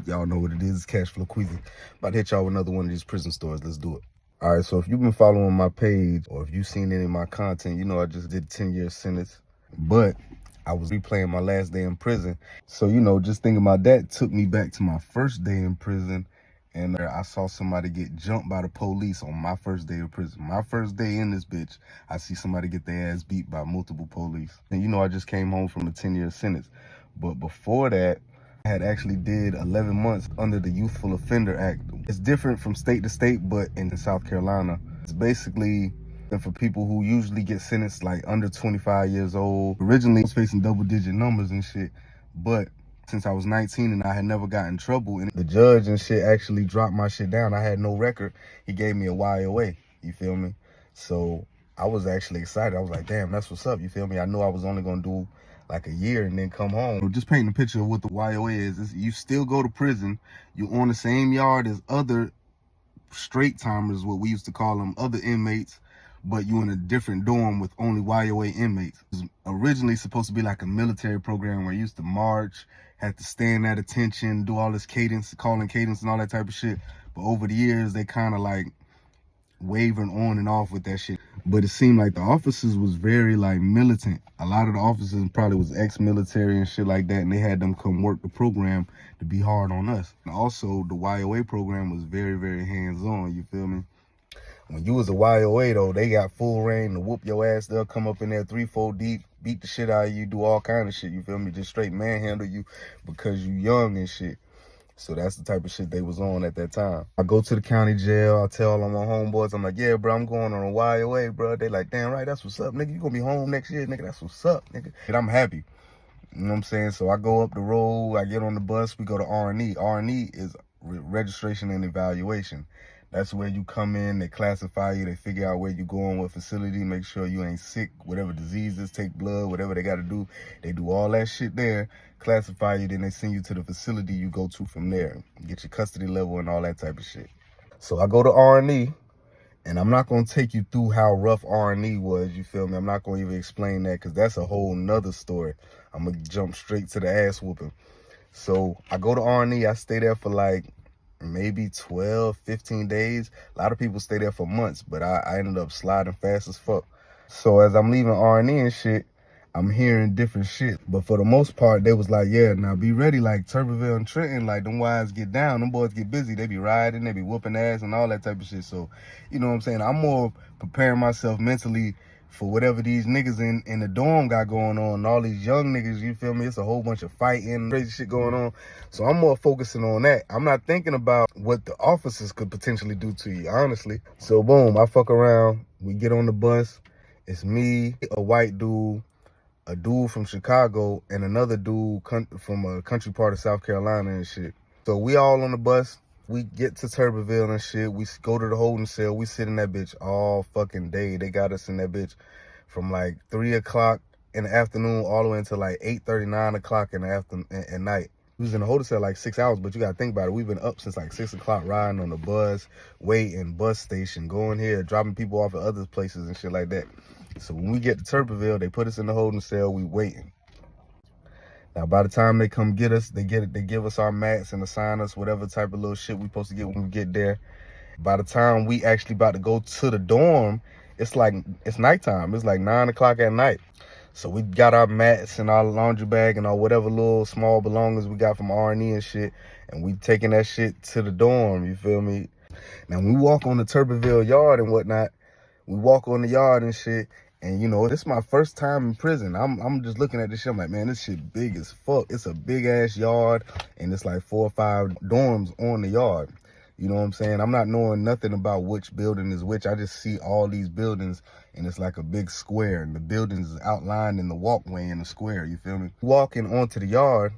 Y'all know what it is. It's Cash Flow Queasy. About to hit y'all with another one of these prison stories. Let's do it. All right, so if you've been following my page or if you've seen any of my content, you know I just did a 10-year sentence. But I was replaying my last day in prison. So, you know, just thinking about that took me back to my first day in prison. And I saw somebody get jumped by the police on my first day of prison. My first day in this bitch, I see somebody get their ass beat by multiple police. And you know, I just came home from a 10-year sentence. But before that, I had actually did 11 months under the Youthful Offender Act. It's different from state to state, but in South Carolina, it's basically for people who usually get sentenced like under 25 years old. Originally, I was facing double-digit numbers and shit, but since I was 19 and I had never gotten in trouble, and the judge and shit actually dropped my shit down. I had no record. He gave me a YOA, you feel me? So I was actually excited. I was like, damn, that's what's up, you feel me? I knew I was only gonna do like a year and then come home. Just painting a picture of what the YOA is you still go to prison. You're on the same yard as other straight timers, what we used to call them, other inmates, but you in a different dorm with only YOA inmates. It was originally supposed to be like a military program where you used to march, had to stand at attention, do all this cadence, calling cadence and all that type of shit. But over the years, they kind of like wavering on and off with that shit. But it seemed like the officers was very like militant. A lot of the officers probably was ex-military and shit like that, and they had them come work the program to be hard on us. And also the YOA program was very, very hands-on, you feel me? When you was a YOA though, they got full reign to whoop your ass. They'll come up in there 3-4 deep, beat the shit out of you, do all kind of shit, you feel me? Just straight manhandle you because you young and shit. So that's the type of shit they was on at that time. I go to the county jail. I tell all my homeboys, I'm like, yeah, bro, I'm going on a YOA, bro. They like, damn right, that's what's up, nigga. You gonna be home next year, nigga. That's what's up, nigga. And I'm happy. You know what I'm saying? So I go up the road. I get on the bus. We go to R&E. R&E is registration and evaluation. That's where you come in, they classify you, they figure out where you going, what facility, make sure you ain't sick, whatever diseases, take blood, whatever they got to do. They do all that shit there, classify you, then they send you to the facility you go to from there. Get your custody level and all that type of shit. So I go to R&E, and I'm not going to take you through how rough R&E was, you feel me? I'm not going to even explain that because that's a whole nother story. I'm going to jump straight to the ass whooping. So I go to R&E, I stay there for like maybe 12, 15 days. A lot of people stay there for months, but I ended up sliding fast as fuck. So as I'm leaving R&E and shit, I'm hearing different shit. But for the most part, they was like, yeah, now be ready, like Tuberville and Trenton, like them wives get down, them boys get busy, they be riding, they be whooping ass and all that type of shit. So, you know what I'm saying? I'm more preparing myself mentally for whatever these niggas in the dorm got going on, all these young niggas, you feel me? It's a whole bunch of fighting, crazy shit going on. So I'm more focusing on that. I'm not thinking about what the officers could potentially do to you, honestly. So boom, I fuck around, we get on the bus. It's me, a white dude, a dude from Chicago, and another dude from a country part of South Carolina and shit. So we all on the bus. We get to Tuberville and shit. We go to the holding cell. We sit in that bitch all fucking day. They got us in that bitch from like 3 o'clock in the afternoon all the way until like 8:30, 9 o'clock in the afternoon at night. We was in the holding cell like 6 hours, but you gotta think about it. We've been up since like 6 o'clock riding on the bus, waiting, bus station, going here, dropping people off at other places and shit like that. So when we get to Tuberville, they put us in the holding cell. We waiting. Now, by the time they come get us, they give us our mats and assign us whatever type of little shit we supposed to get when we get there. By the time we actually about to go to the dorm, it's nighttime. It's like 9 o'clock at night. So we got our mats and our laundry bag and our whatever little small belongings we got from R&E and shit, and we taking that shit to the dorm, you feel me? Now, when we walk on the Tuberville yard and whatnot, we walk on the yard and shit, and you know, this is my first time in prison. I'm just looking at this shit. I'm like, man, this shit big as fuck. It's a big ass yard, and it's like 4 or 5 dorms on the yard. You know what I'm saying? I'm not knowing nothing about which building is which. I just see all these buildings, and it's like a big square, and the buildings is outlined in the walkway in the square. You feel me? Walking onto the yard,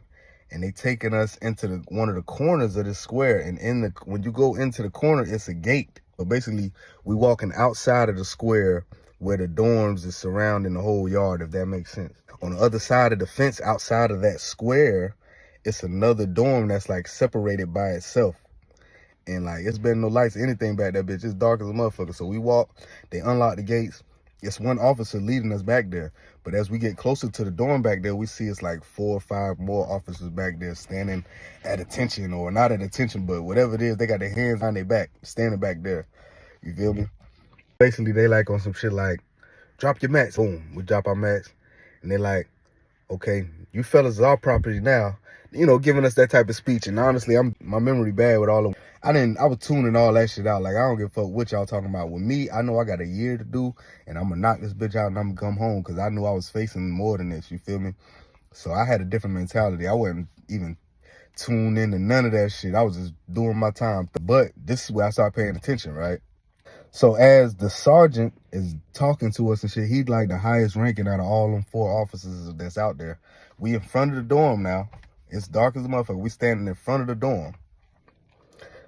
and they taking us into one of the corners of this square, and when you go into the corner, it's a gate. But basically, we walking outside of the square where the dorms is surrounding the whole yard, if that makes sense. On the other side of the fence, outside of that square, it's another dorm that's like separated by itself. And like, it's been no lights or anything back there, bitch. It's dark as a motherfucker. So we walk, they unlock the gates, It's one officer leading us back there. But as we get closer to the dorm back there, we see it's like 4 or 5 more officers back there standing at attention, or not at attention, but whatever it is, they got their hands on their back, standing back there. You feel me? Basically, they like on some shit like, drop your mats. Boom, we drop our mats. And they like, okay, you fellas is our property now. You know, giving us that type of speech. And honestly, my memory bad with all of I was tuning all that shit out. Like, I don't give a fuck what y'all talking about. With me, I know I got a year to do, and I'm gonna knock this bitch out and I'm gonna come home, because I knew I was facing more than this, you feel me? So I had a different mentality. I wasn't even tuned into none of that shit. I was just doing my time. But this is where I started paying attention, right? So as the sergeant is talking to us and shit, he's like the highest ranking out of all them 4 officers that's out there. We in front of the dorm now. It's dark as a motherfucker. We standing in front of the dorm.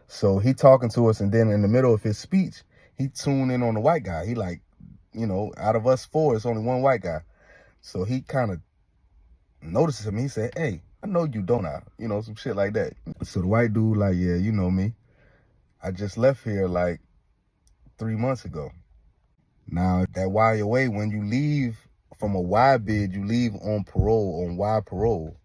So he talking to us, and then in the middle of his speech, he tuned in on the white guy. He like, you know, out of us 4, it's only one white guy. So he kind of notices him. He said, hey, I know you, don't I? You know, some shit like that. So the white dude like, yeah, you know me. I just left here like 3 months ago. Now, that YOA, when you leave from a Y bid, you leave on parole, on Y parole.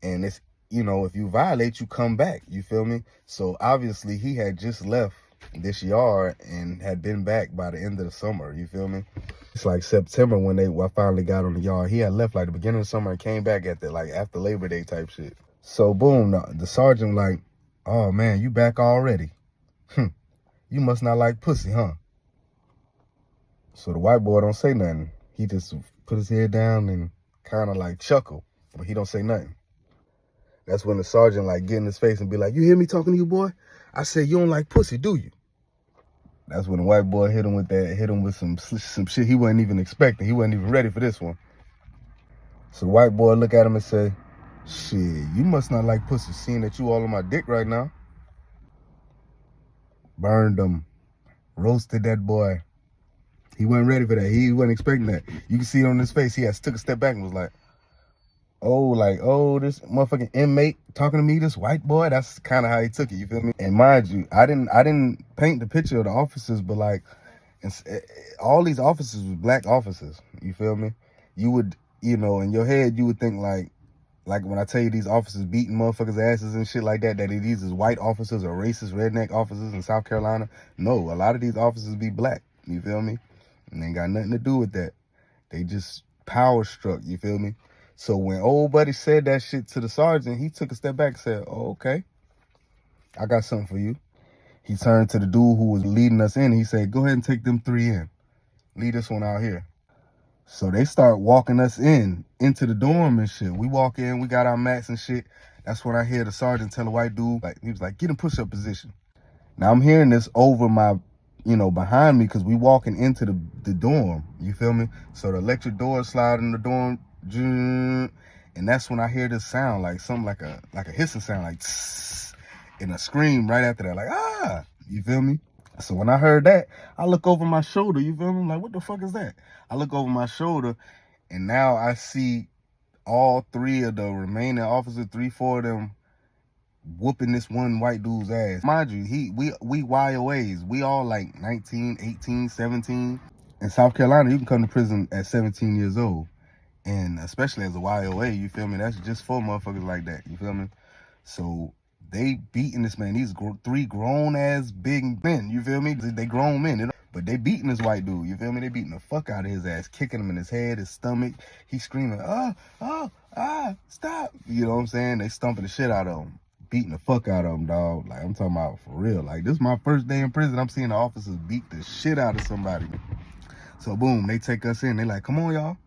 And it's, you know, if you violate, you come back. You feel me? So obviously he had just left this yard and had been back by the end of the summer. You feel me? It's like September when I finally got on the yard. He had left like the beginning of the summer and came back at the, like, after Labor Day type shit. So boom, the sergeant like, oh man, you back already? You must not like pussy, huh? So the white boy don't say nothing. He just put his head down and kind of like chuckle, but he don't say nothing. That's when the sergeant like get in his face and be like, you hear me talking to you, boy? I said, you don't like pussy, do you? That's when the white boy hit him with some shit he wasn't even expecting. He wasn't even ready for this one. So the white boy look at him and say, shit, you must not like pussy, seeing that you all on my dick right now. Burned him. Roasted that boy. He wasn't ready for that. He wasn't expecting that. You can see it on his face. He has took a step back and was like, oh, this motherfucking inmate talking to me, this white boy. That's kind of how he took it, you feel me? And mind you, I didn't paint the picture of the officers, but like, all these officers was black officers, you feel me? You would, you know, in your head, you would think like when I tell you these officers beating motherfuckers' asses and shit like that, that these is white officers or racist redneck officers in South Carolina. No, a lot of these officers be black, you feel me? And they ain't got nothing to do with that. They just power struck, you feel me? So when old buddy said that shit to the sergeant, he took a step back and said, oh, okay, I got something for you. He turned to the dude who was leading us in. He said, go ahead and take them 3 in. Lead this one out here. So they start walking us into the dorm and shit. We walk in, we got our mats and shit. That's when I hear the sergeant tell the white dude, like, he was like, get in push-up position. Now I'm hearing this over my, you know, behind me, because we walking into the dorm, you feel me? So the electric doors slide in the dorm, and that's when I hear this sound, like something like a hissing sound, like tss, and a scream right after that, like, ah, you feel me? So when I heard that, I look over my shoulder, you feel me? I'm like, what the fuck is that? I look over my shoulder, and now I see all 3 of the remaining officers, 3, 4 of them, whooping this one white dude's ass. Mind you, we YOAs. We all like 19, 18, 17. In South Carolina, you can come to prison at 17 years old. And especially as a YOA, you feel me? That's just for motherfuckers like that, you feel me? So they beating this man. These 3 grown-ass big men, you feel me? They grown men, but they beating this white dude, you feel me? They beating the fuck out of his ass, kicking him in his head, his stomach. He's screaming, stop. You know what I'm saying? They stumping the shit out of him. Beating the fuck out of him, dog. Like, I'm talking about for real. Like, this is my first day in prison. I'm seeing the officers beat the shit out of somebody. So, boom, they take us in. They like, come on, y'all.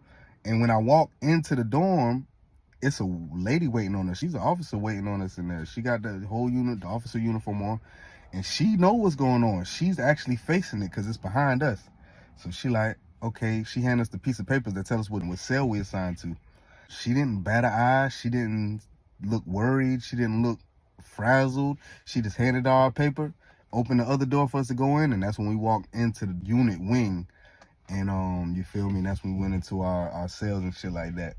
And when I walk into the dorm, it's a lady waiting on us. She's an officer waiting on us in there. She got the whole unit, the officer uniform on. And she know what's going on. She's actually facing it because it's behind us. So she like, okay, she handed us the piece of papers that tell us what cell we assigned to. She didn't bat an eye. She didn't look worried. She didn't look frazzled. She just handed our paper, opened the other door for us to go in, and that's when we walked into the unit wing. And you feel me? That's when we went into our cells and shit like that.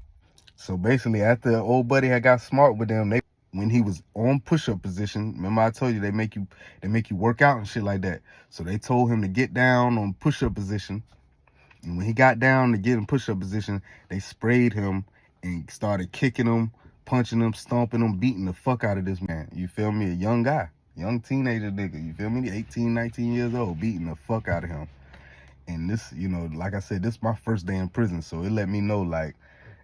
So basically, after old buddy had got smart with them, when he was on push-up position, remember I told you they make you work out and shit like that. So they told him to get down on push-up position, And when he got down to get in push-up position, they sprayed him and started kicking him, punching him, stomping him, beating the fuck out of this man. You feel me? A young guy, young teenager nigga. You feel me? 18, 19 years old, beating the fuck out of him. And this, you know, like I said, this is my first day in prison, so it let me know, like,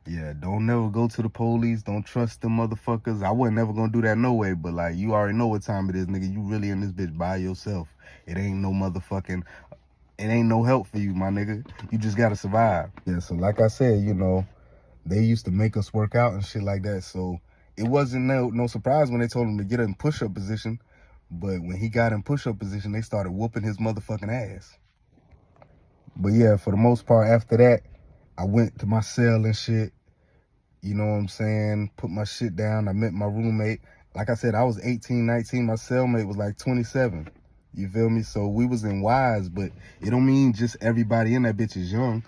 yeah, don't never go to the police. Don't trust them motherfuckers. I wasn't never gonna do that no way, but like, you already know what time it is, nigga. You really in this bitch by yourself. It ain't no motherfucking, it ain't no help for you, my nigga. You just gotta survive. Yeah, so like I said, you know, they used to make us work out and shit like that. So it wasn't no surprise when they told him to get in push-up position. But when he got in push-up position, they started whooping his motherfucking ass. But yeah, for the most part, after that, I went to my cell and shit. You know what I'm saying? Put my shit down. I met my roommate. Like I said, I was 18, 19. My cellmate was like 27. You feel me? So we was in wise, but it don't mean just everybody in that bitch is young.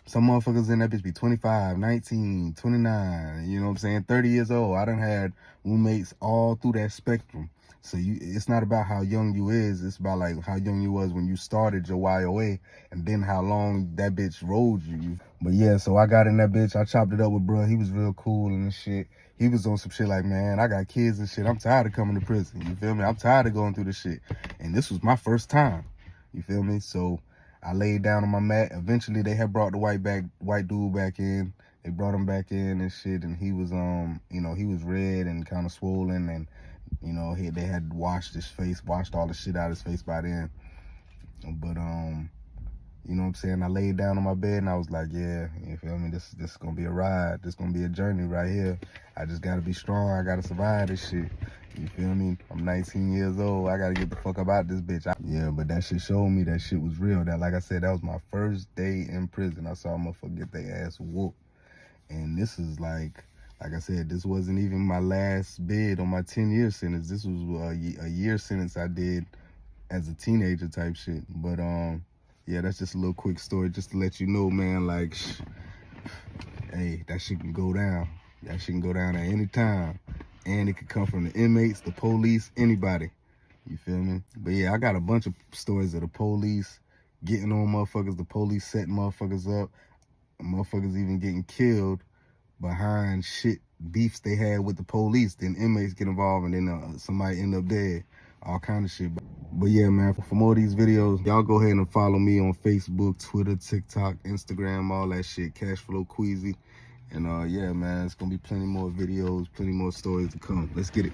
Some motherfuckers in that bitch be 25, 19, 29, you know what I'm saying? 30 years old. I done had roommates all through that spectrum. So it's not about how young you is. It's about like how young you was when you started your YOA and then how long that bitch rode you. But yeah, so I got in that bitch. I chopped it up with bro. He was real cool and shit. He was on some shit like, man, I got kids and shit. I'm tired of coming to prison. You feel me? I'm tired of going through this shit. And this was my first time. You feel me? So I laid down on my mat. Eventually, they had brought the white dude back in. They brought him back in and shit, and he was you know, he was red and kind of swollen, and you know, they had washed his face, washed all the shit out of his face by then. But you know what I'm saying? I laid down on my bed and I was like, yeah, you feel me? This is gonna be a ride. This gonna be a journey right here. I just gotta be strong. I gotta survive this shit. You feel me? I'm 19 years old. I gotta get the fuck up out this bitch. Yeah, but that shit showed me that shit was real. That, like I said, that was my first day in prison. I saw a motherfucker get their ass whooped. And this is like I said, this wasn't even my last bid on my 10-year sentence. This was a year sentence I did as a teenager type shit. But yeah, that's just a little quick story just to let you know, man, like, hey, that shit can go down. That shit can go down at any time. And it could come from the inmates, the police, anybody. You feel me? But yeah, I got a bunch of stories of the police getting on motherfuckers, the police setting motherfuckers up, motherfuckers even getting killed behind shit beefs they had with the police. Then inmates get involved and then somebody end up dead. All kind of shit. But yeah, man, for more of these videos, y'all go ahead and follow me on Facebook, Twitter, TikTok, Instagram, all that shit, Cashflow Queasy. And yeah, man, it's gonna be plenty more videos, plenty more stories to come. Let's get it.